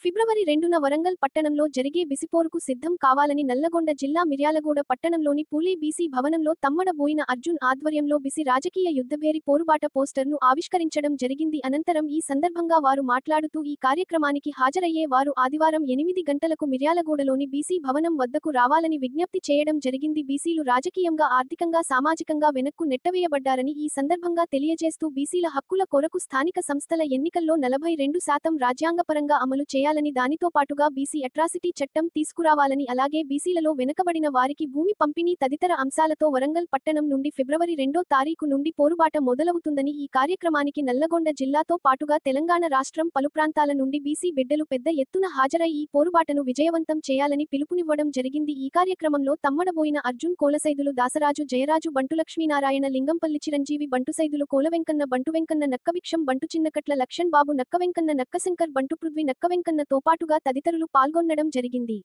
ఫిబ్రవరి 2న వరంగల్ పట్టణంలో జరిగే బిసిపోరుకు సిద్ధం కావాలని నల్లగొండ జిల్లా మిర్యాలగూడ పట్టణంలోని పూలే బీసీ భవనంలో తమ్మడబోయిన అర్జున్ ఆధ్వర్యంలో బీసీ రాజకీయ యుద్ధభేరి పోరుబాట పోస్టర్ను ఆవిష్కరించడం జరిగింది. అనంతరం ఈ సందర్భంగా వారు మాట్లాడుతూ ఈ కార్యక్రమానికి హాజరయ్యే వారు ఆదివారం 8 గంటలకు మిర్యాలగూడలోని బీసీ భవనం వద్దకు రావాలని విజ్ఞప్తి చేయడం జరిగింది. బీసీలు రాజకీయంగా, ఆర్థికంగా, సామాజికంగా వెనక్కు నెట్టవేయబడ్డారని ఈ సందర్భంగా తెలియజేస్తూ బీసీల హక్కుల కొరకు స్థానిక సంస్థల ఎన్నికల్లో 42% రాజ్యాంగపరంగా అమలు చేయాలని, దానితో పాటుగా బీసీ అట్రాసిటీ చట్టం తీసుకురావాలని, అలాగే బీసీలలో వెనుకబడిన వారికి భూమి పంపిణీ తదితర అంశాలతో వరంగల్ పట్టణం నుండి ఫిబ్రవరి 2వ తారీఖు నుండి పోరుబాట మొదలవుతుందని, ఈ కార్యక్రమానికి నల్లగొండ జిల్లాతో పాటుగా తెలంగాణ రాష్ట్రం పలు ప్రాంతాల నుండి బీసీ బిడ్డలు పెద్ద ఎత్తున హాజరై ఈ పోరుబాటను విజయవంతం చేయాలని పిలుపునివ్వడం జరిగింది. ఈ కార్యక్రమంలో తమ్మడబోయిన అర్జున్, కోలసైదులు దాసరాజు, జయరాజు, బంటు లక్ష్మీనారాయణ, లింగంపల్లి చిరంజీవి, బంటుసైదులు, కోలవెంకన్న, బంటు వెంకన్న, నక్కభిక్షం, బంటు చిన్నకట్ల లక్ష్మణ్ బాబు, నక్కవెంకన్న, నక్కశంకర్, బంటు పృథ్వీ, నక్కవెంకన్నతో పాటుగా తదితరులు పాల్గొనడం జరిగింది.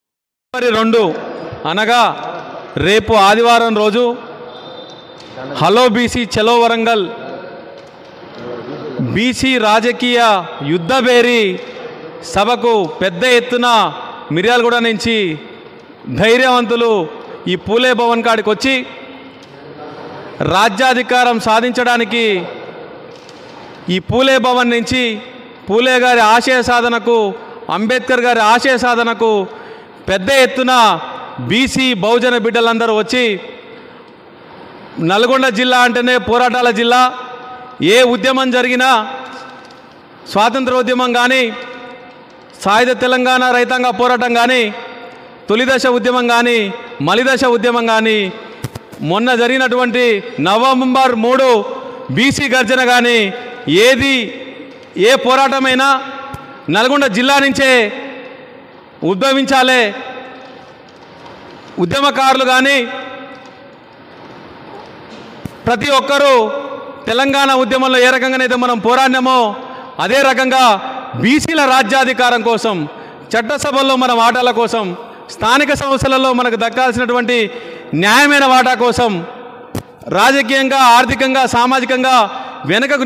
2 అనగా రేపు ఆదివారం రోజు హలో బీసీ చలో వరంగల్ బీసీ రాజకీయ యుద్ధభేరి సభకు పెద్ద ఎత్తున మిర్యాలగూడ నుంచి ధైర్యవంతులు ఈ పూలే భవన్ కాడికి వచ్చి రాజ్యాధికారం సాధించడానికి ఈ పూలే భవన్ నుంచి పూలే గారి ఆశయ సాధనకు, అంబేద్కర్ గారి ఆశయ సాధనకు పెద్ద ఎత్తున బీసీ బహుజన బిడ్డలందరూ వచ్చి, నల్గొండ జిల్లా అంటేనే పోరాటాల జిల్లా. ఏ ఉద్యమం జరిగినా, స్వాతంత్ర ఉద్యమం కానీ, సాయుధ తెలంగాణ రైతాంగ పోరాటం కానీ, తొలిదశ ఉద్యమం కానీ, మలిదశ ఉద్యమం కానీ, మొన్న జరిగినటువంటి నవంబర్ 3 బీసీ గర్జన కానీ, ఏ పోరాటమైనా నల్గొండ జిల్లా నుంచే ఉద్భవించాలే. ఉద్యమకారులు కానీ ప్రతి ఒక్కరూ తెలంగాణ ఉద్యమంలో ఏ రకంగానైతే మనం పోరాడినామో అదే రకంగా బీసీల రాజ్యాధికారం కోసం, చట్టసభల్లో మన వాటాల కోసం, స్థానిక సంస్థలలో మనకు దక్కాల్సినటువంటి న్యాయమైన వాటా కోసం, రాజకీయంగా, ఆర్థికంగా, సామాజికంగా వెనుకకు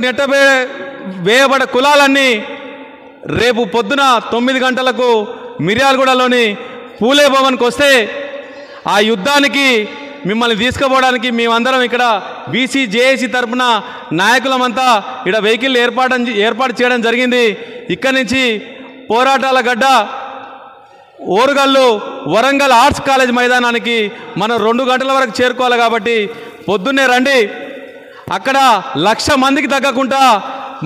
వేయబడ్డ కులాలన్నీ రేపు పొద్దున 9 గంటలకు మిర్యాలగూడలోని పూలే భవన్కి వస్తే ఆ యుద్ధానికి మిమ్మల్ని తీసుకుపోవడానికి మేమందరం ఇక్కడ బీసీ జేఏసీ తరఫున నాయకులమంతా ఇక్కడ వెహికల్ ఏర్పాటు చేయడం జరిగింది. ఇక్కడి నుంచి పోరాటాల గడ్డ ఓరుగల్లు వరంగల్ ఆర్ట్స్ కాలేజ్ మైదానానికి మనం 2 గంటల వరకు చేరుకోవాలి. కాబట్టి పొద్దున్నే రండి. అక్కడ 1,00,000 మందికి తగ్గకుండా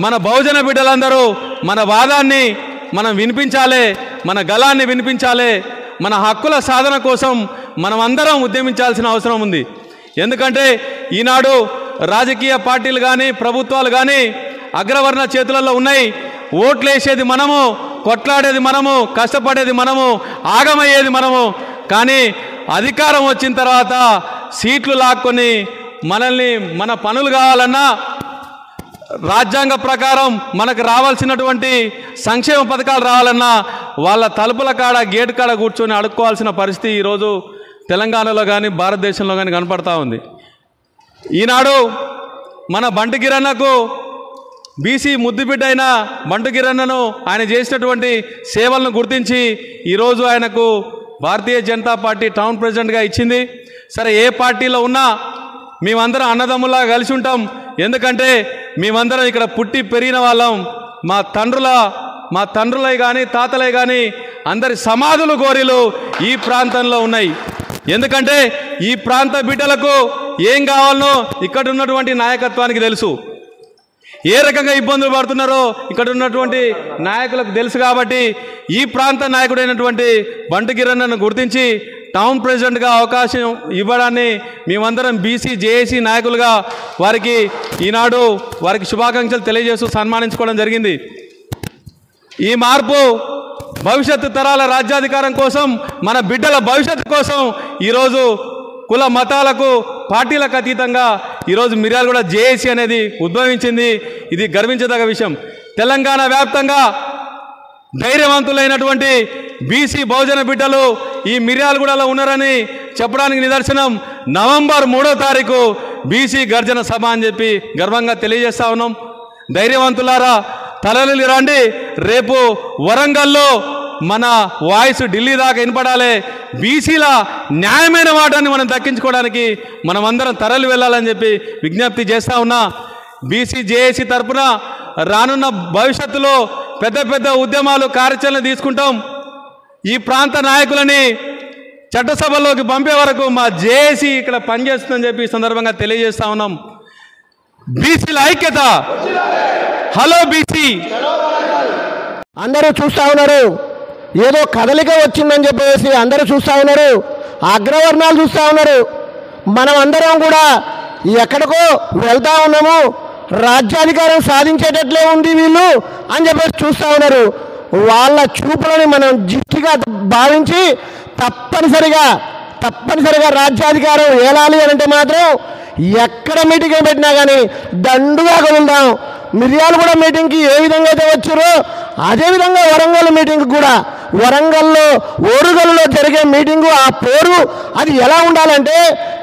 మన బహుజన బిడ్డలందరూ మన వాదాన్ని మనం వినిపించాలి, మన గళాన్ని వినిపించాలి. మన హక్కుల సాధన కోసం మనం అందరం ఉద్యమించాల్సిన అవసరం ఉంది. ఎందుకంటే ఈనాడు రాజకీయ పార్టీలు కానీ, ప్రభుత్వాలు కానీ అగ్రవర్ణ చేతులలో ఉన్నాయి. ఓట్లు వేసేది మనము, కొట్లాడేది మనము, కష్టపడేది మనము, ఆగమయ్యేది మనము. కానీ అధికారం వచ్చిన తర్వాత సీట్లు లాక్కొని మనల్ని, మన పనులు కావాలన్నా, రాజ్యాంగ ప్రకారం మనకు రావాల్సినటువంటి సంక్షేమ పథకాలు రావాలన్నా వాళ్ళ తలుపుల కాడ, గేటు కాడ కూర్చొని అడుక్కోవాల్సిన పరిస్థితి ఈరోజు తెలంగాణలో కానీ, భారతదేశంలో కానీ కనపడతా ఉంది. ఈనాడు మన బంటు కిరణ్కు, బీసీ ముద్దుబిడ్డ అయిన బంటు కిరణ్ను ఆయన చేసినటువంటి సేవలను గుర్తించి ఈరోజు ఆయనకు భారతీయ జనతా పార్టీ టౌన్ ప్రెసిడెంట్గా ఇచ్చింది. సరే, ఏ పార్టీలో ఉన్నా మేమందరం అన్నదమ్ములా కలిసి ఉంటాం. ఎందుకంటే మేమందరం ఇక్కడ పుట్టి పెరిగిన వాళ్ళం. మా తండ్రులై కానీ, తాతలై కానీ అందరి సమాధులు, గోరీలు ఈ ప్రాంతంలో ఉన్నాయి. ఎందుకంటే ఈ ప్రాంత బిడ్డలకు ఏం కావాలనో ఇక్కడ ఉన్నటువంటి నాయకత్వానికి తెలుసు. ఏ రకంగా ఇబ్బందులు పడుతున్నారో ఇక్కడ ఉన్నటువంటి నాయకులకు తెలుసు. కాబట్టి ఈ ప్రాంత నాయకుడైనటువంటి బంటు కిరణ్ను గుర్తించి టౌన్ ప్రెసిడెంట్గా అవకాశం ఇవ్వడాన్ని మేమందరం బీసీ జేఏసీ నాయకులుగా ఈనాడు వారికి శుభాకాంక్షలు తెలియజేస్తూ సన్మానించుకోవడం జరిగింది. ఈ మార్పు భవిష్యత్తు తరాల రాజ్యాధికారం కోసం, మన బిడ్డల భవిష్యత్తు కోసం ఈరోజు కుల మతాలకు, పార్టీలకు అతీతంగా ఈరోజు మిర్యాలగూడ జేఏసీ అనేది ఉద్భవించింది. ఇది గర్వించదగ్గ విషయం. తెలంగాణ వ్యాప్తంగా ధైర్యవంతులైనటువంటి బీసీ బహుజన బిడ్డలు ఈ మిర్యాలగూడలో ఉన్నారని చెప్పడానికి నిదర్శనం నవంబర్ 3వ తారీఖు బీసీ గర్జన సభ అని చెప్పి గర్వంగా తెలియజేస్తా ఉన్నాం. ధైర్యవంతులారా, తరలి రండి. రేపు వరంగల్లో మన వాయిస్ ఢిల్లీ దాకా వినపడాలి. బీసీల న్యాయమైన వాటాన్ని మనం దక్కించుకోవడానికి మనం అందరం తరలి వెళ్ళాలని చెప్పి విజ్ఞప్తి చేస్తూ ఉన్నా. బీసీ జేఏసీ తరఫున రానున్న భవిష్యత్తులో పెద్ద పెద్ద ఉద్యమాలు కార్యాచరణ తీసుకుంటాం. ఈ ప్రాంత నాయకులని చట్టసభలోకి పంపే వరకు మా జేఏసీ ఇక్కడ పనిచేస్తుందని చెప్పి ఈ సందర్భంగా తెలియజేస్తా ఉన్నాం. బీసీల ఐక్యత, హలో బీసీ. అందరూ చూస్తూ ఉన్నారు, ఏదో కదలిక వచ్చిందని చెప్పేసి అందరూ చూస్తూ ఉన్నారు, అగ్రవర్ణాలు చూస్తూ ఉన్నారు. మనం అందరం కూడా ఎక్కడికో వెళ్తా ఉన్నాము, రాజ్యాధికారం సాధించేటట్లే ఉంది వీళ్ళు అని చెప్పేసి చూస్తూ ఉన్నారు. వాళ్ళ చూపులని మనం జిట్టిగా భావించి తప్పనిసరిగా రాజ్యాధికారం ఏలాలి అంటే మాత్రం ఎక్కడ మీటింగ్ పెట్టినా కానీ దండుగా కదులుదాం. మిర్యాలగూడ మీటింగ్కి ఏ విధంగా అయితే వచ్చారో అదేవిధంగా వరంగల్ మీటింగ్ కూడా, వరంగల్లో ఓరుగల్లో జరిగే మీటింగు ఆ పోరు అది ఎలా ఉండాలంటే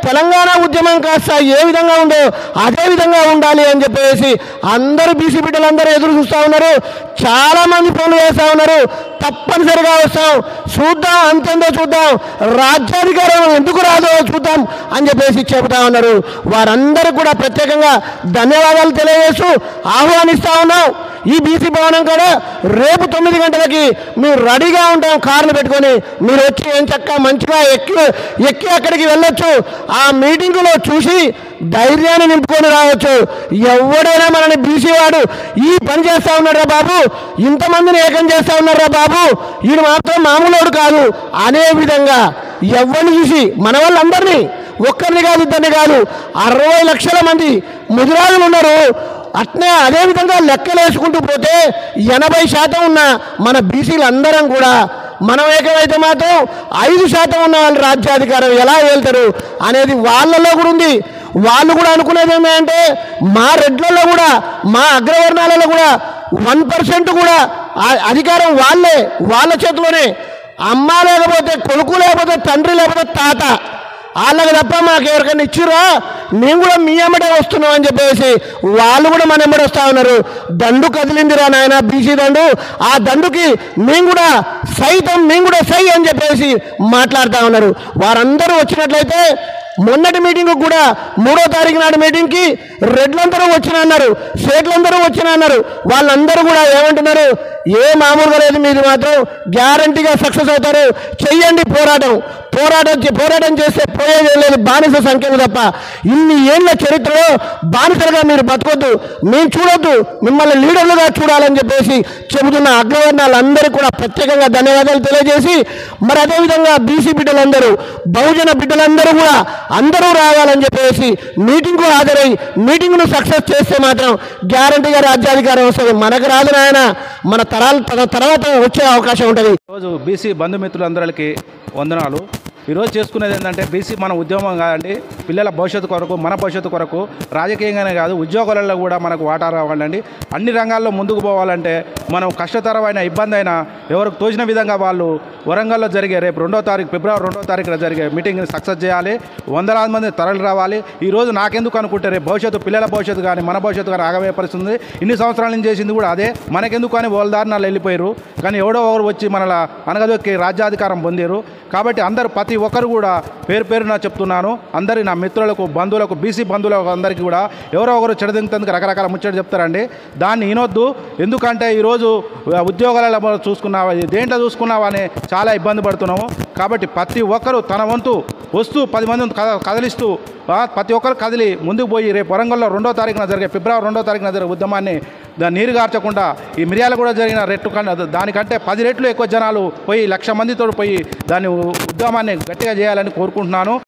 తెలంగాణ ఉద్యమం కాస్త ఏ విధంగా ఉందో అదే విధంగా ఉండాలి అని చెప్పేసి అందరూ బీసీ బిడ్డలందరూ ఎదురు చూస్తూ ఉన్నారు. చాలామంది ఫోన్లు చేస్తూ ఉన్నారు, తప్పనిసరిగా వస్తాం, చూద్దాం, అంతేందో చూద్దాం, రాజ్యాధికారం ఎందుకు రాదో చూద్దాం అని చెప్పేసి చెబుతా ఉన్నారు. వారందరూ కూడా ప్రత్యేకంగా ధన్యవాదాలు తెలియజేస్తూ ఆహ్వానిస్తూ ఉన్నాం. ఈ బీసీ భవనం కూడా రేపు 9 గంటలకి మీరు రెడీగా ఉంటాం, కార్లు పెట్టుకొని మీరు వచ్చి ఏం చక్కగా మంచిగా ఎక్కి అక్కడికి వెళ్ళొచ్చు. ఆ మీటింగులో చూసి ధైర్యాన్ని నింపుకొని రావచ్చు. ఎవడైనా మనని బీసీ వాడు ఈ పని చేస్తూ ఉన్నారా బాబు, ఇంతమందిని ఏకం చేస్తూ ఉన్నారా బాబు, వీడు మాత్రం మామూలుడు కాదు అనే విధంగా ఎవరిని చూసి మన వాళ్ళందరినీ, ఒక్కరిని కాదు ఇద్దరిని కాదు, 60 లక్షల మంది ముదిరాజులు ఉన్నారు. అట్నే అదేవిధంగా లెక్కలు వేసుకుంటూ పోతే 80% ఉన్న మన బీసీలు అందరం కూడా మనం ఏకమైతే మాత్రం 5% ఉన్న వాళ్ళు రాజ్యాధికారం ఎలా వెళ్తారు అనేది వాళ్ళలో కూడా ఉంది. వాళ్ళు కూడా అనుకునేది ఏమంటే మా రెడ్లలో కూడా, మా అగ్రవర్ణాలలో కూడా 1% కూడా అధికారం వాళ్ళ చేతిలోనే. అమ్మ లేకపోతే కొడుకు, లేకపోతే తండ్రి, లేకపోతే తాత, వాళ్ళకి తప్ప మాకు ఎవరికైనా ఇచ్చిరా, మేము కూడా మీ అమ్మడే వస్తున్నాం అని చెప్పేసి వాళ్ళు కూడా మన ఎమ్మడి వస్తూ ఉన్నారు. దండు కదిలిందిరా నాయన, బీసీ దండు, ఆ దండుకి మేము కూడా సై అని చెప్పేసి మాట్లాడుతూ ఉన్నారు. వారందరూ వచ్చినట్లయితే మొన్నటి మీటింగ్ కూడా 3వ తారీఖు నాడు మీటింగ్కి రెడ్లందరూ వచ్చిన అన్నారు, స్టేట్లందరూ వచ్చిన అన్నారు. వాళ్ళందరూ కూడా ఏమంటున్నారు, ఏ మామూలుగా లేదు, మీరు మాత్రం గ్యారంటీగా సక్సెస్ అవుతారు, చెయ్యండి పోరాటం చేస్తే పోయేది లేదు, బానిస సంఖ్యలు తప్ప. ఇన్ని ఏళ్ల చరిత్రలో బానిసలుగా మీరు బతకొద్దు, మేము చూడొద్దు, మిమ్మల్ని లీడర్లుగా చూడాలని చెప్పేసి చెబుతున్న అగ్రవర్ణాలందరికీ కూడా ప్రత్యేకంగా ధన్యవాదాలు తెలియజేసి, మరి అదేవిధంగా బీసీ బిడ్డలందరూ, బహుజన బిడ్డలందరూ కూడా అందరూ రావాలని చెప్పేసి మీటింగ్కు హాజరై మీటింగ్ను సక్సెస్ చేస్తే మాత్రం గ్యారంటీగా రాజ్యాధికారం వస్తుంది. మనకు రాదు నాయన, మన తర్వాత వచ్చే అవకాశం ఉంటుంది. ఈరోజు బీసీ బంధుమిత్రులందరికీ వందనాలు. ఈరోజు చేసుకునేది ఏంటంటే బీసీ మన ఉద్యమం కాదండి, పిల్లల భవిష్యత్తు కొరకు, మన భవిష్యత్తు కొరకు, రాజకీయంగానే కాదు ఉద్యోగాలలో కూడా మనకు వాటా రావాలండి. అన్ని రంగాల్లో ముందుకు పోవాలంటే మనం కష్టతరమైన ఇబ్బంది అయినా ఎవరికి తోచిన విధంగా వాళ్ళు వరంగల్లో జరిగే రేపు ఫిబ్రవరి 2వ తారీఖున జరిగే మీటింగ్ని సక్సెస్ చేయాలి. వందలాది మంది తరలి రావాలి. ఈరోజు నాకెందుకు అనుకుంటే రేపు భవిష్యత్తు, పిల్లల భవిష్యత్తు కానీ మన భవిష్యత్తు కానీ ఆగమే పరిస్థితుంది. ఇన్ని సంవత్సరాల నుంచి చేసింది కూడా అదే, మనకెందుకు అని వాళ్ళ దారినాలు వెళ్ళిపోయారు. కానీ ఎవడో ఒకరు వచ్చి మనలా అనగదొక్కి రాజ్యాధికారం పొందారు. కాబట్టి అందరూ ప్రతి ఒక్కరు కూడా పేరున చెప్తున్నాను, అందరి నా మిత్రులకు, బంధువులకు, బీసీ బంధువులకు అందరికీ కూడా ఎవరో ఒకరు చెడదించేందుకు రకరకాల ముచ్చట చెప్తారండి. దాన్ని వినొద్దు. ఎందుకంటే ఈరోజు ఉద్యోగాలలో చూసుకున్నావా, దేంట్లో చూసుకున్నావా అని చాలా ఇబ్బంది పడుతున్నాము. కాబట్టి ప్రతి ఒక్కరూ తన వంతు వస్తూ 10 మందిని కదిలిస్తూ ప్రతి ఒక్కరు కదిలి ముందుకు పోయి రేపు వరంగల్లో 2వ తారీఖున జరిగే ఫిబ్రవరి 2వ తారీఖున జరిగే ఉద్యమాన్ని దాన్ని నీరుగార్చకుండా ఈ మిర్యాలగూడ జరిగిన దానికంటే 10 రెట్లు ఎక్కువ జనాలు పోయి 1,00,000 మందితో పోయి దాన్ని ఉద్యమాన్ని గట్టిగా చేయాలని కోరుకుంటున్నాను.